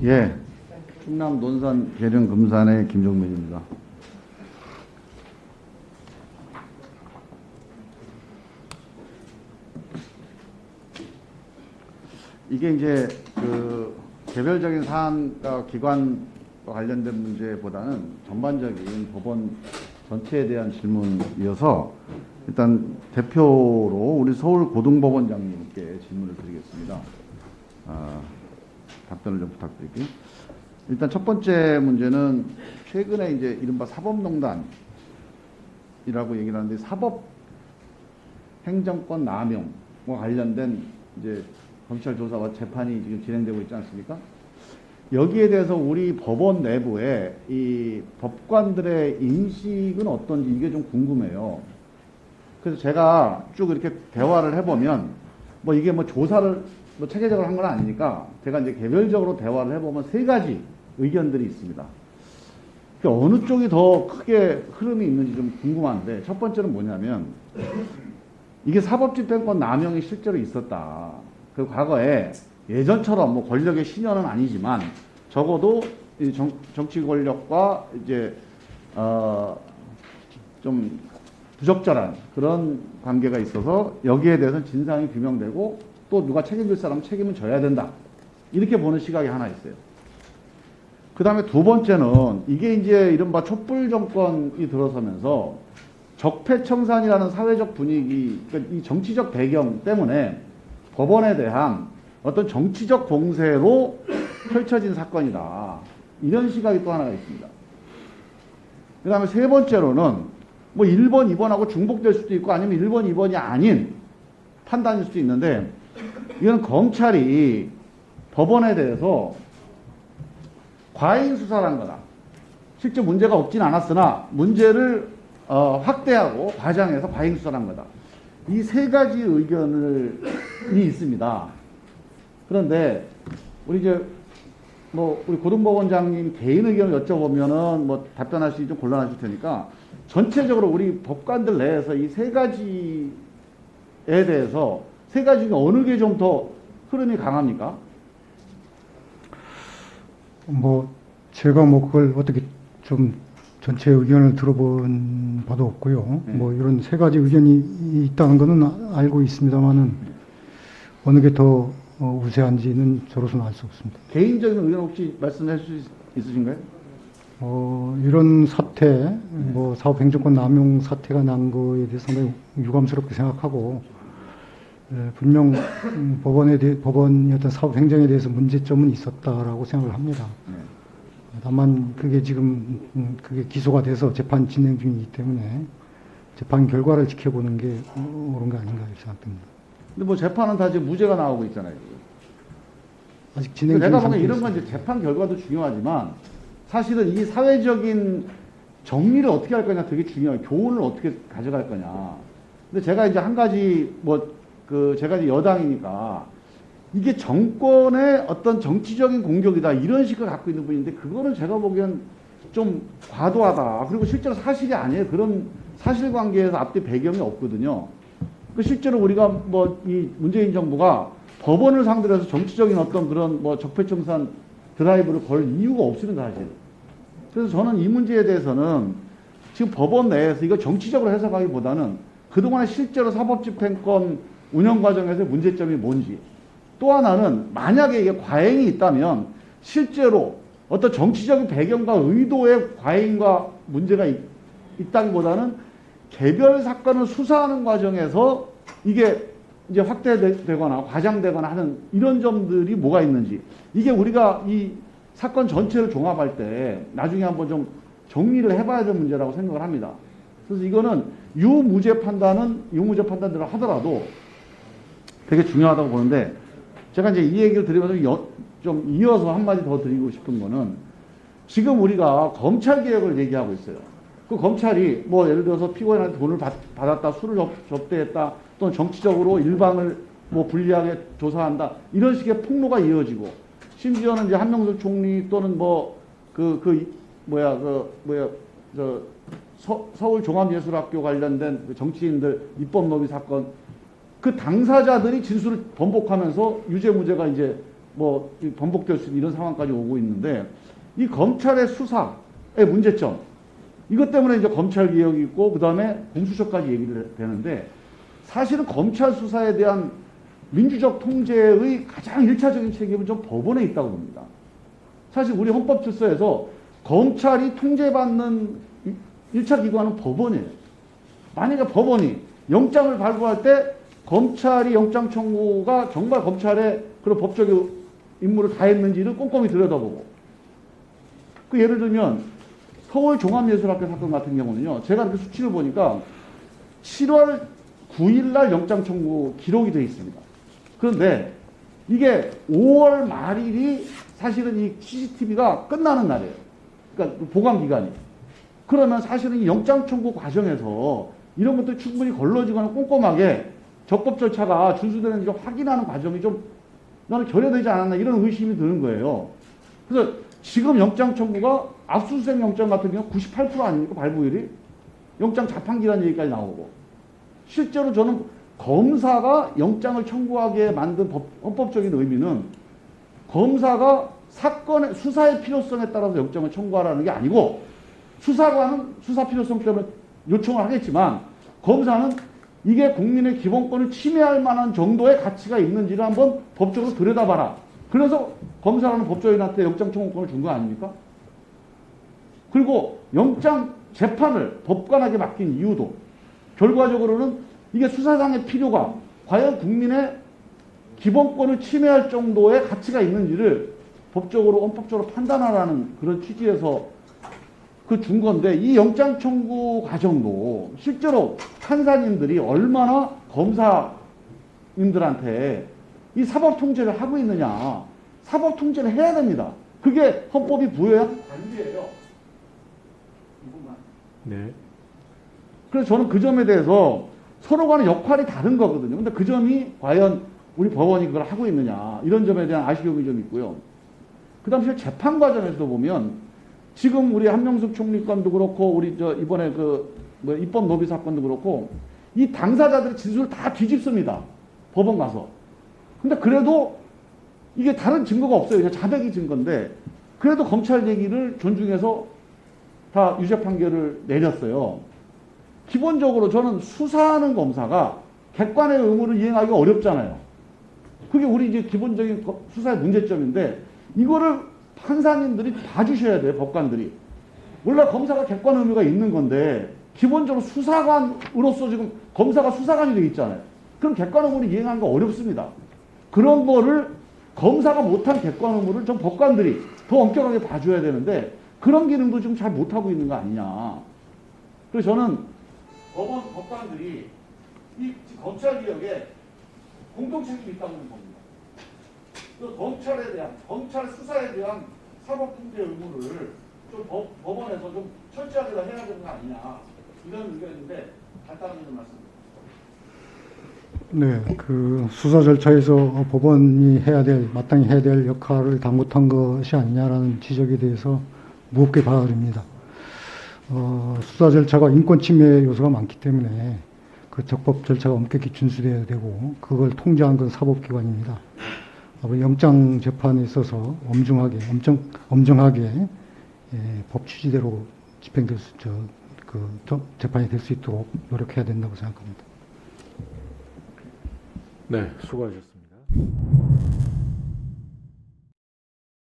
예, 충남 논산 계령 금산의 김종민입니다. 이게 이제 그 개별적인 사안과 기관과 관련된 문제보다는 전반적인 법원 전체에 대한 질문이어서 일단 대표로 우리 서울고등법원장님께 질문을 드리겠습니다. 답변을 좀 부탁드릴게요. 일단 첫 번째 문제는 최근에 이제 이른바 사법농단이라고 얘기를 하는데 사법 행정권 남용과 관련된 이제 검찰 조사와 재판이 지금 진행되고 있지 않습니까? 여기에 대해서 우리 법원 내부에 이 법관들의 인식은 어떤지 이게 좀 궁금해요. 그래서 제가 쭉 이렇게 대화를 해보면 뭐 이게 뭐 조사를 뭐 체계적으로 한 건 아니니까 제가 이제 개별적으로 대화를 해보면 세 가지 의견들이 있습니다. 그러니까 어느 쪽이 더 크게 흐름이 있는지 좀 궁금한데 첫 번째는 뭐냐면 이게 사법집행권 남용이 실제로 있었다. 그 과거에 예전처럼 뭐 권력의 신현은 아니지만 적어도 이 정치 권력과 이제 좀 부적절한 그런 관계가 있어서 여기에 대해서는 진상이 규명되고 또 누가 책임질 사람은 책임은 져야 된다. 이렇게 보는 시각이 하나 있어요. 그 다음에 두 번째는 이게 이제 이른바 촛불 정권이 들어서면서 적폐청산이라는 사회적 분위기, 그러니까 이 정치적 배경 때문에 법원에 대한 어떤 정치적 봉쇄로 펼쳐진 사건이다. 이런 시각이 또 하나가 있습니다. 그 다음에 세 번째로는 뭐 1번, 2번하고 중복될 수도 있고 아니면 1번, 2번이 아닌 판단일 수도 있는데 이건 검찰이 법원에 대해서 과잉 수사를 한 거다. 실제 문제가 없진 않았으나 문제를 확대하고 과장해서 과잉 수사를 한 거다. 이 세 가지 의견이 있습니다. 그런데 우리 이제 뭐 우리 고등법원장님 개인 의견을 여쭤보면은 뭐 답변하시기 좀 곤란하실 테니까 전체적으로 우리 법관들 내에서 이 세 가지에 대해서 세 가지 중에 어느 게 좀 더 흐름이 강합니까? 뭐 제가 뭐 그걸 어떻게 좀 전체 의견을 들어본 바도 없고요. 뭐 이런 세 가지 의견이 있다는 거는 알고 있습니다만은 어느 게 더 우세한지는 저로서는 알 수 없습니다. 개인적인 의견 혹시 말씀해 주실 수 있으신가요? 이런 사태, 뭐 사법행정권 남용 사태가 난 거에 대해서 상당히 유감스럽게 생각하고 분명 법원의 어떤 사법행정에 대해서 문제점은 있었다라고 생각을 합니다. 다만 그게 지금 그게 기소가 돼서 재판 진행 중이기 때문에 재판 결과를 지켜보는 게 옳은 거 아닌가 생각됩니다. 근데 뭐 재판은 다 지금 무죄가 나오고 있잖아요. 아직 진행 중인 내가 보기엔 이런 건 상태입니다. 이제 재판 결과도 중요하지만 사실은 이 사회적인 정리를 어떻게 할 거냐 되게 중요해요. 교훈을 어떻게 가져갈 거냐. 근데 제가 이제 한 가지 제가 이제 여당이니까 이게 정권의 어떤 정치적인 공격이다 이런 식을 갖고 있는 분인데 그거는 제가 보기엔 좀 과도하다. 그리고 실제로 사실이 아니에요. 그런 사실관계에서 앞뒤 배경이 없거든요. 그 실제로 우리가 뭐 이 문재인 정부가 법원을 상대로 해서 정치적인 어떤 그런 뭐 적폐청산 드라이브를 걸 이유가 없습니다, 사실. 그래서 저는 이 문제에 대해서는 지금 법원 내에서 이거 정치적으로 해석하기보다는 그동안에 실제로 사법집행권 운영 과정에서의 문제점이 뭔지 또 하나는 만약에 이게 과잉이 있다면 실제로 어떤 정치적인 배경과 의도의 과잉과 문제가 있다기보다는 개별 사건을 수사하는 과정에서 이게 이제 확대되거나 과장되거나 하는 이런 점들이 뭐가 있는지 이게 우리가 이 사건 전체를 종합할 때 나중에 한번 좀 정리를 해봐야 될 문제라고 생각을 합니다. 그래서 이거는 유무죄 판단대로 하더라도 되게 중요하다고 보는데 제가 이제 이 얘기를 드리면서 좀 이어서 한마디 더 드리고 싶은 거는 지금 우리가 검찰 개혁을 얘기하고 있어요. 그 검찰이 뭐 예를 들어서 피고인한테 돈을 받았다, 술을 접대했다, 또는 정치적으로 일방을 뭐 불리하게 조사한다 이런 식의 폭로가 이어지고 심지어는 이제 한명숙 총리 또는 서울종합예술학교 관련된 그 정치인들 입법 로비 사건 그 당사자들이 진술을 번복하면서 유죄 무죄가 이제 번복될 수 있는 이런 상황까지 오고 있는데 이 검찰의 수사의 문제점 이것 때문에 이제 검찰 개혁이 있고 그 다음에 공수처까지 얘기를 되는데 사실은 검찰 수사에 대한 민주적 통제의 가장 일차적인 책임은 좀 법원에 있다고 봅니다. 사실 우리 헌법질서에서 검찰이 통제받는 1차 기관은 법원이에요. 만약에 법원이 영장을 발부할 때 검찰이 영장 청구가 정말 검찰의 그런 법적 임무를 다했는지를 꼼꼼히 들여다보고 그 예를 들면 서울종합예술학교 사건 같은 경우는요. 제가 이렇게 수치를 보니까 7월 9일 날 영장 청구 기록이 되어 있습니다. 그런데 이게 5월 말일이 사실은 이 CCTV가 끝나는 날이에요. 그러니까 보관 기간이. 그러면 사실은 이 영장 청구 과정에서 이런 것도 충분히 걸러지거나 꼼꼼하게 적법 절차가 준수되는지 확인하는 과정이 좀 나는 결여되지 않았나 이런 의심이 드는 거예요. 그래서 지금 영장 청구가 압수수색 영장 같은 경우 98% 아닙니까? 발부율이? 영장 자판기라는 얘기까지 나오고. 실제로 저는 검사가 영장을 청구하게 만든 헌법적인 의미는 검사가 사건의 수사의 필요성에 따라서 영장을 청구하라는 게 아니고 수사관은 수사 필요성 때문에 요청을 하겠지만 검사는 이게 국민의 기본권을 침해할 만한 정도의 가치가 있는지를 한번 법적으로 들여다봐라. 그래서 검사라는 법조인한테 영장 청구권을 준 거 아닙니까? 그리고 영장 재판을 법관에게 맡긴 이유도 결과적으로는 이게 수사상의 필요가 과연 국민의 기본권을 침해할 정도의 가치가 있는지를 법적으로 헌법적으로 판단하라는 그런 취지에서 그 준 건데 이 영장 청구 과정도 실제로 판사님들이 얼마나 검사님들한테 이 사법 통제를 하고 있느냐. 사법 통제를 해야 됩니다. 그게 헌법이 부여한 관계예요. 이것만. 네. 그래서 저는 그 점에 대해서 서로 간의 역할이 다른 거거든요. 근데 그 점이 과연 우리 법원이 그걸 하고 있느냐. 이런 점에 대한 아쉬움이 좀 있고요. 그 다음 재판 과정에서도 보면 지금 우리 한명숙 총리 건도 그렇고 우리 이번에 입법 노비 사건도 그렇고 이 당사자들의 진술을 다 뒤집습니다. 법원 가서. 근데 그래도 이게 다른 증거가 없어요. 그냥 자백이 증거인데 그래도 검찰 얘기를 존중해서 다 유죄 판결을 내렸어요. 기본적으로 저는 수사하는 검사가 객관의 의무를 이행하기가 어렵잖아요. 그게 우리 이제 기본적인 수사의 문제점인데 이거를 판사님들이 봐주셔야 돼요. 법관들이. 원래 검사가 객관 의무가 있는 건데 기본적으로 수사관으로서 지금 검사가 수사관이 되어 있잖아요. 그럼 객관 의무를 이행하는 거 어렵습니다. 그런 거를 검사가 못한 객관 의무를 좀 법관들이 더 엄격하게 봐줘야 되는데 그런 기능도 지금 잘 못하고 있는 거 아니냐. 그래서 저는 법관들이 이 검찰 개혁에 공동 책임이 있다고 봅니다. 그 검찰에 대한 검찰 수사에 대한 사법 통제 의무를 좀 법원에서 좀 철저하게 더 해야 되는 거 아니냐 이런 의견인데 간단한 말씀드립니다. 네, 그 수사 절차에서 법원이 마땅히 해야 될 역할을 다 못한 것이 아니냐라는 지적에 대해서 무겁게 받아들입니다. 수사 절차가 인권 침해 요소가 많기 때문에 그 적법 절차가 엄격히 준수되어야 되고 그걸 통제하는 건 사법기관입니다. 영장 재판에 있어서 엄정하게 법 취지대로 집행될 재판이 될 수 있도록 노력해야 된다고 생각합니다. 네, 수고하셨습니다.